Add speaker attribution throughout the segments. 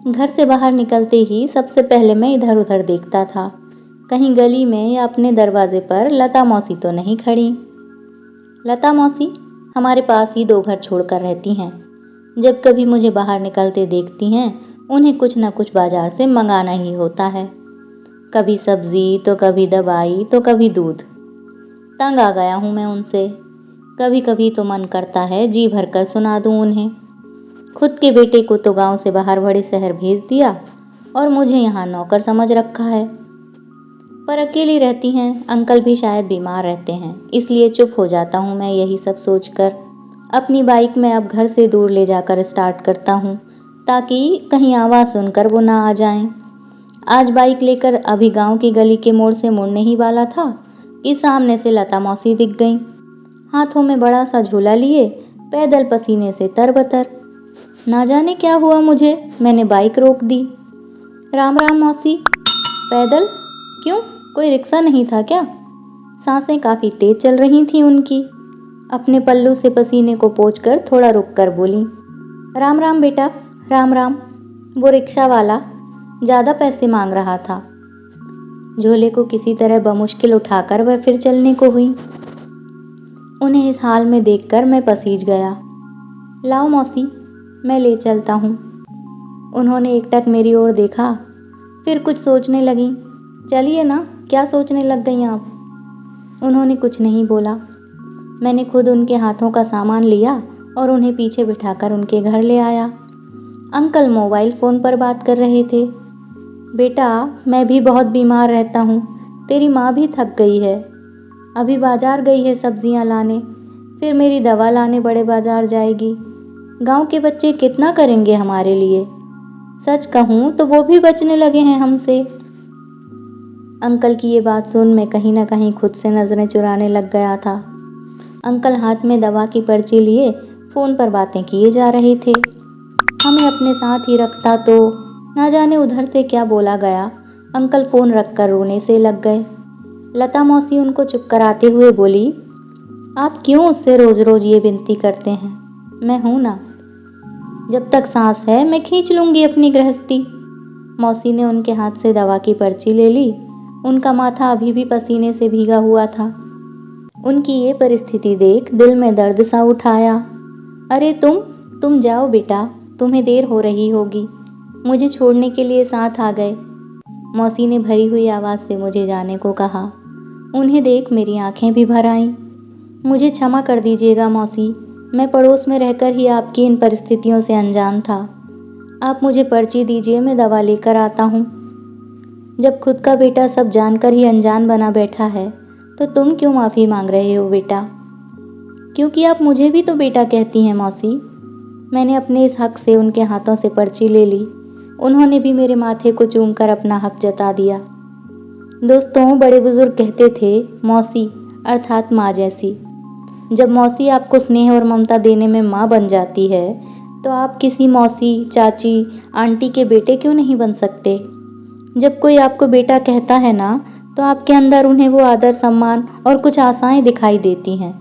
Speaker 1: घर से बाहर निकलते ही सबसे पहले मैं इधर उधर देखता था, कहीं गली में या अपने दरवाजे पर लता मौसी तो नहीं खड़ी। लता मौसी हमारे पास ही 2 घर छोड़कर रहती हैं। जब कभी मुझे बाहर निकलते देखती हैं, उन्हें कुछ न कुछ बाजार से मंगाना ही होता है। कभी सब्जी तो कभी दवाई तो कभी दूध। तंग आ गया हूँ मैं उनसे। कभी कभी तो मन करता है जी भरकर सुना दूँ उन्हें। खुद के बेटे को तो गांव से बाहर बड़े शहर भेज दिया और मुझे यहाँ नौकर समझ रखा है। पर अकेली रहती हैं, अंकल भी शायद बीमार रहते हैं, इसलिए चुप हो जाता हूँ मैं यही सब सोचकर। अपनी बाइक में अब घर से दूर ले जाकर स्टार्ट करता हूँ, ताकि कहीं आवाज़ सुनकर वो ना आ जाएं। आज बाइक लेकर अभी गांव की गली के मोड़ से मुड़ने ही वाला था कि सामने से लता मौसी दिख गईं, हाथों में बड़ा सा झोला लिए, पैदल पसीने से तरबतर। ना जाने क्या हुआ मुझे, मैंने बाइक रोक दी। राम राम मौसी। पैदल? क्यों, कोई रिक्शा नहीं था क्या? सांसें काफ़ी तेज चल रही थीं उनकी। अपने पल्लू से पसीने को पोंछकर थोड़ा रुक कर बोली, राम राम बेटा, राम राम। वो रिक्शा वाला ज़्यादा पैसे मांग रहा था। झोले को किसी तरह बमुश्किल उठाकर वह फिर चलने को हुई। उन्हें इस हाल में देखकर मैं पसीज गया। लाओ मौसी, मैं ले चलता हूँ। उन्होंने एकटक मेरी ओर देखा, फिर कुछ सोचने लगीं। चलिए ना, क्या सोचने लग गईं आप? उन्होंने कुछ नहीं बोला। मैंने खुद उनके हाथों का सामान लिया और उन्हें पीछे बिठाकर उनके घर ले आया। अंकल मोबाइल फ़ोन पर बात कर रहे थे। बेटा, मैं भी बहुत बीमार रहता हूँ, तेरी माँ भी थक गई है। अभी बाजार गई है सब्जियाँ लाने, फिर मेरी दवा लाने बड़े बाजार जाएगी। गांव के बच्चे कितना करेंगे हमारे लिए? सच कहूँ तो वो भी बचने लगे हैं हमसे। अंकल की ये बात सुन मैं कहीं ना कहीं खुद से नज़रें चुराने लग गया था। अंकल हाथ में दवा की पर्ची लिए फ़ोन पर बातें किए जा रहे थे। हमें अपने साथ ही रखता तो ना जाने उधर से क्या बोला गया। अंकल फ़ोन रखकर रोने से लग गए। लता मौसी उनको चुप कराते हुए बोली, आप क्यों उससे रोज़ रोज़ ये विनती करते हैं? मैं हूँ ना, जब तक सांस है मैं खींच लूँगी अपनी गृहस्थी। मौसी ने उनके हाथ से दवा की पर्ची ले ली। उनका माथा अभी भी पसीने से भीगा हुआ था। उनकी ये परिस्थिति देख दिल में दर्द सा उठाया। अरे तुम जाओ बेटा, तुम्हें देर हो रही होगी। मुझे छोड़ने के लिए साथ आ गए। मौसी ने भरी हुई आवाज़ से मुझे जाने को कहा। उन्हें देख मेरी आंखें भी भर आईं। मुझे क्षमा कर दीजिएगा मौसी, मैं पड़ोस में रहकर ही आपकी इन परिस्थितियों से अनजान था। आप मुझे पर्ची दीजिए, मैं दवा लेकर आता हूँ। जब खुद का बेटा सब जानकर ही अनजान बना बैठा है, तो तुम क्यों माफ़ी मांग रहे हो बेटा? क्योंकि आप मुझे भी तो बेटा कहती हैं मौसी। मैंने अपने इस हक से उनके हाथों से पर्ची ले ली। उन्होंने भी मेरे माथे को चूमकर अपना हक जता दिया। दोस्तों, बड़े बुजुर्ग कहते थे, मौसी अर्थात माँ जैसी। जब मौसी आपको स्नेह और ममता देने में माँ बन जाती है, तो आप किसी मौसी, चाची, आंटी के बेटे क्यों नहीं बन सकते? जब कोई आपको बेटा कहता है ना, तो आपके अंदर उन्हें वो आदर, सम्मान और कुछ आशाएं दिखाई देती हैं।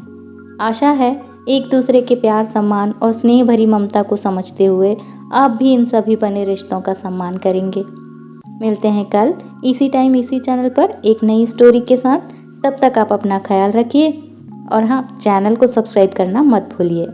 Speaker 1: आशा है एक दूसरे के प्यार, सम्मान और स्नेह भरी ममता को समझते हुए आप भी इन सभी बने रिश्तों का सम्मान करेंगे। मिलते हैं कल इसी टाइम इसी चैनल पर एक नई स्टोरी के साथ। तब तक आप अपना ख्याल रखिए और हाँ, चैनल को सब्सक्राइब करना मत भूलिए।